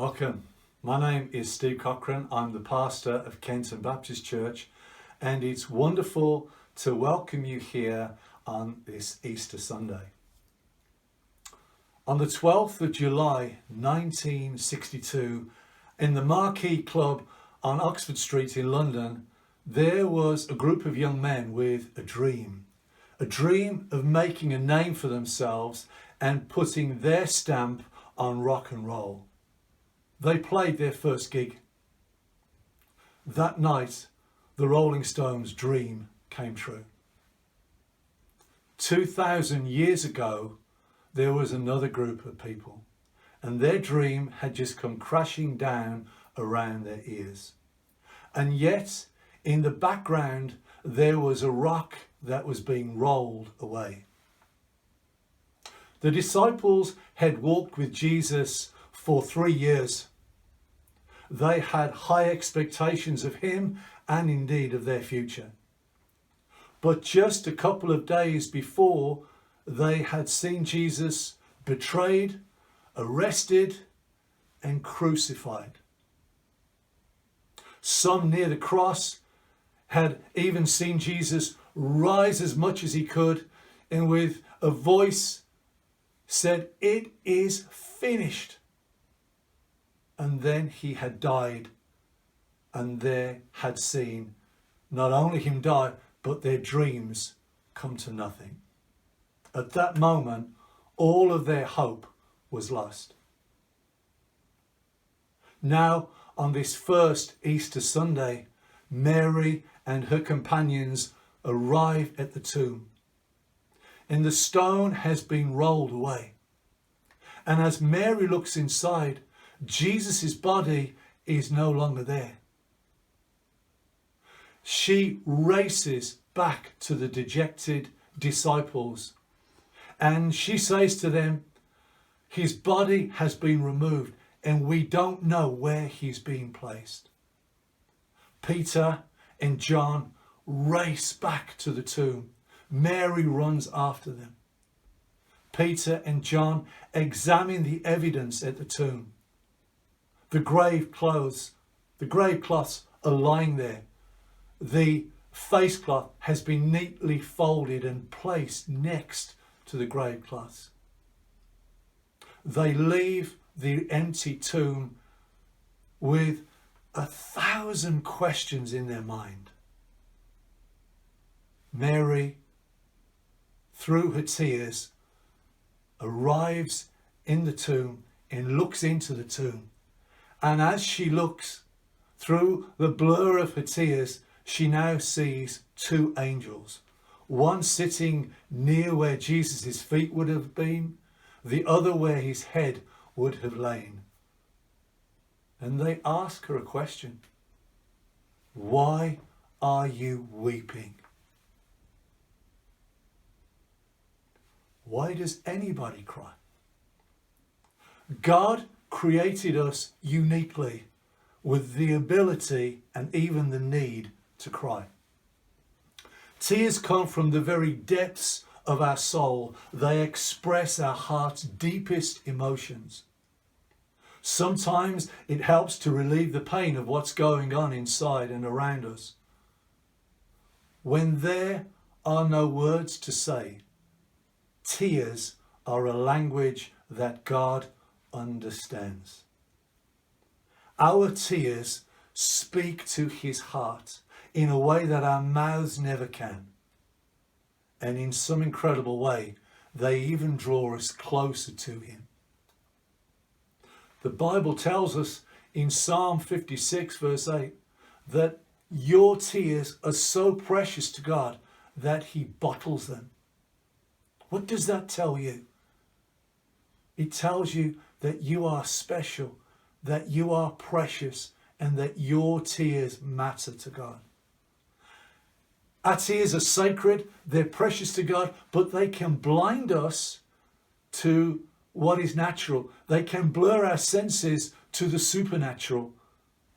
Welcome. My name is Steve Cochran. I'm the pastor of Kenton Baptist Church, and it's wonderful to welcome you here on this Easter Sunday. On the 12th of July 1962, in the Marquee Club on Oxford Street in London, there was a group of young men with a dream of making a name for themselves and putting their stamp on rock and roll. They played their first gig. That night, the Rolling Stones' dream came true. 2,000 years ago, there was another group of people, and their dream had just come crashing down around their ears. And yet, in the background, there was a rock that was being rolled away. The disciples had walked with Jesus for 3 years. They had high expectations of him and indeed of their future. But just a couple of days before, they had seen Jesus betrayed, arrested, and crucified. Some near the cross had even seen Jesus rise as much as he could, and with a voice said, "It is finished." And then he had died, and they had seen not only him die, but their dreams come to nothing. At that moment, all of their hope was lost. Now, on this first Easter Sunday, Mary and her companions arrive at the tomb, and the stone has been rolled away. And as Mary looks inside, Jesus' body is no longer there. She races back to the dejected disciples, and she says to them, "His body has been removed, and we don't know where he's being placed." Peter and John race back to the tomb. Mary runs after them. Peter and John examine the evidence at the tomb. The grave cloths are lying there. The face cloth has been neatly folded and placed next to the grave cloths. They leave the empty tomb with 1,000 questions in their mind. Mary, through her tears, arrives in the tomb and looks into the tomb. And as she looks through the blur of her tears, she now sees two angels, one sitting near where Jesus' feet would have been, the other where his head would have lain. And they ask her a question. "Why are you weeping?" Why does anybody cry? God created us uniquely with the ability and even the need to cry. Tears come from the very depths of our soul. They express our heart's deepest emotions. Sometimes it helps to relieve the pain of what's going on inside and around us. When there are no words to say, tears are a language that God understands. Our tears speak to his heart in a way that our mouths never can. And in some incredible way, they even draw us closer to him. The Bible tells us in Psalm 56 verse 8 that your tears are so precious to God that he bottles them. What does that tell you? It tells you that you are special, that you are precious, and that your tears matter to God. Our tears are sacred, they're precious to God, but they can blind us to what is natural. They can blur our senses to the supernatural.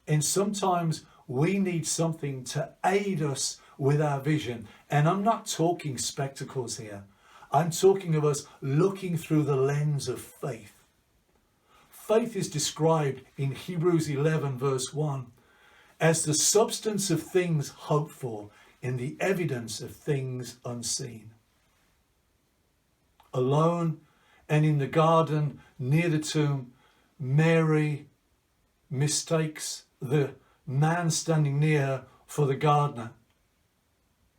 And sometimes we need something to aid us with our vision. And I'm not talking spectacles here. I'm talking of us looking through the lens of faith. faith is described in Hebrews 11 verse 1 as the substance of things hoped for and the evidence of things unseen. Alone and in the garden near the tomb, Mary mistakes the man standing near her for the gardener.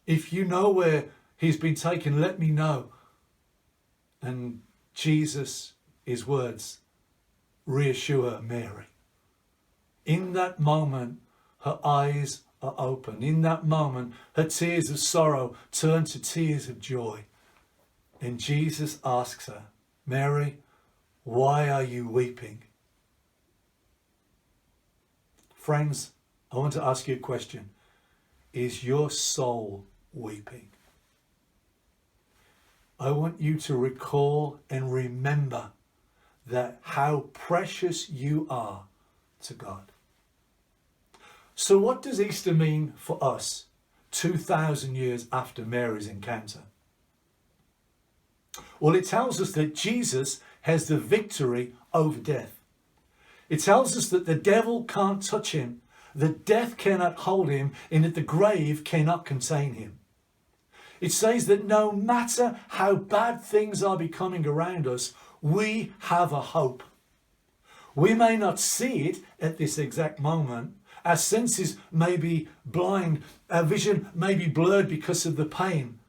If you know where he's been taken, let me know. And Jesus, his words, reassure her, Mary. In that moment, her eyes are open. In that moment, her tears of sorrow turn to tears of joy. And Jesus asks her, Mary, why are you weeping? Friends, I want to ask you a question. Is your soul weeping? I want you to recall and remember that how precious you are to God. So what does Easter mean for us 2,000 years after Mary's encounter? Well, it tells us that Jesus has the victory over death. It tells us that the devil can't touch him, that death cannot hold him, and that the grave cannot contain him. It says that no matter how bad things are becoming around us, we have a hope. We may not see it at this exact moment. Our senses may be blind. Our vision may be blurred because of the pain.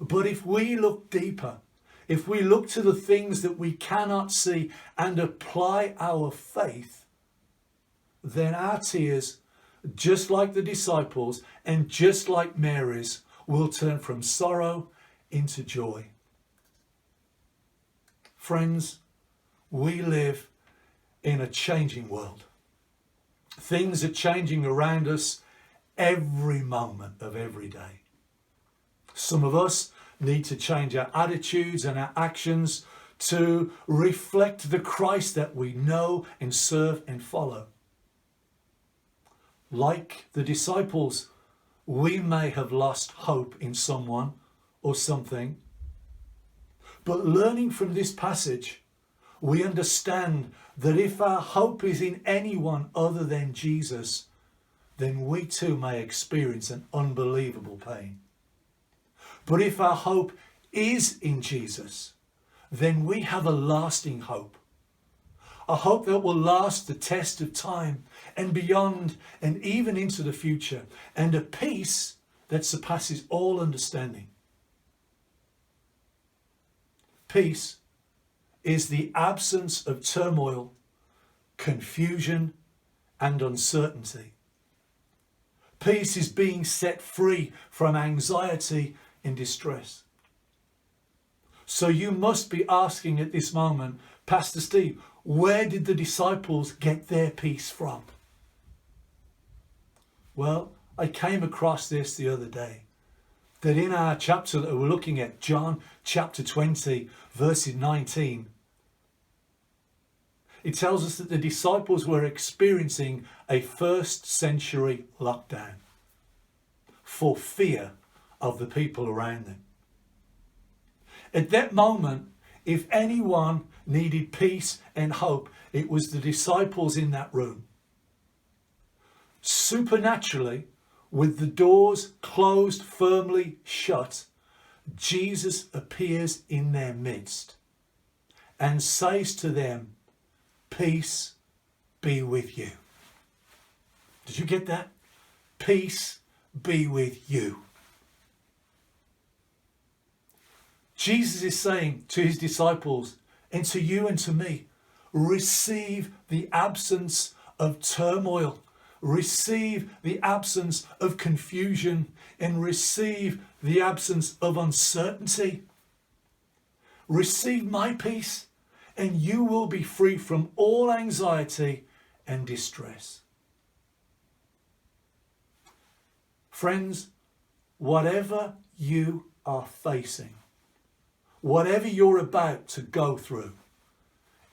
But if we look deeper, if we look to the things that we cannot see and apply our faith, then our tears, just like the disciples and just like Mary's, will turn from sorrow into joy. Friends, we live in a changing world. Things are changing around us every moment of every day. Some of us need to change our attitudes and our actions to reflect the Christ that we know and serve and follow. Like the disciples, we may have lost hope in someone or something, but learning from this passage, we understand that if our hope is in anyone other than Jesus, then we too may experience an unbelievable pain. But if our hope is in Jesus, then we have a lasting hope. A hope that will last the test of time and beyond and even into the future, and a peace that surpasses all understanding. Peace is the absence of turmoil, confusion, and uncertainty. Peace is being set free from anxiety and distress. So you must be asking at this moment, Pastor Steve, where did the disciples get their peace from? Well, I came across this the other day, that in our chapter that we're looking at, John chapter 20, verses 19, it tells us that the disciples were experiencing a first century lockdown for fear of the people around them. At that moment, if anyone needed peace and hope, it was the disciples in that room. Supernaturally, with the doors closed firmly shut, Jesus appears in their midst and says to them, "Peace be with you." Did you get that? Peace be with you. Jesus is saying to his disciples and to you and to me, receive the absence of turmoil, receive the absence of confusion, and receive the absence of uncertainty. Receive my peace, and you will be free from all anxiety and distress. Friends, whatever you are facing, whatever you're about to go through,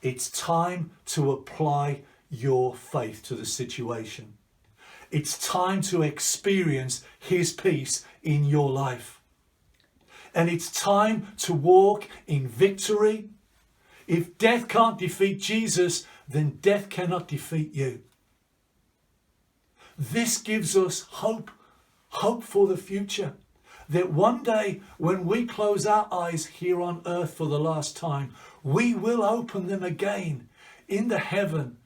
it's time to apply your faith to the situation. It's time to experience his peace in your life. And it's time to walk in victory, If death can't defeat Jesus, then death cannot defeat you. This gives us hope for the future. That one day when we close our eyes here on earth for the last time, we will open them again in the heaven,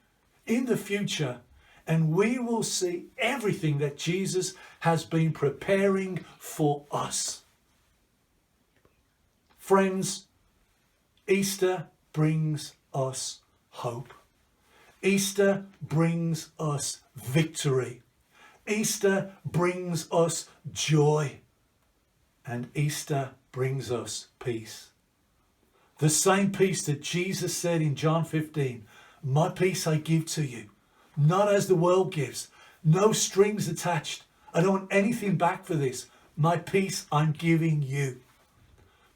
in the future, and we will see everything that Jesus has been preparing for us. Friends, Easter brings us hope. Easter brings us victory. Easter brings us joy. And Easter brings us peace. The same peace that Jesus said in John 15, "My peace I give to you, not as the world gives, no strings attached. I don't want anything back for this. My peace I'm giving you."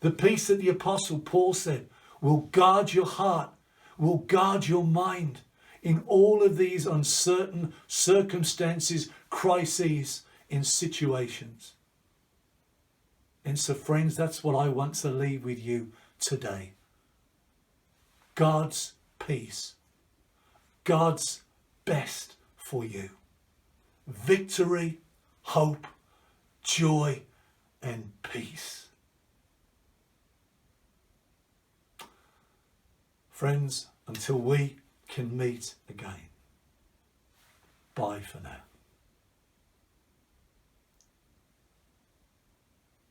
The peace that the Apostle Paul said will guard your heart, will guard your mind in all of these uncertain circumstances, crises, in situations. And so, friends, that's what I want to leave with you today. God's peace. God's best for you. Victory, hope, joy, and peace. Friends, until we can meet again, bye for now.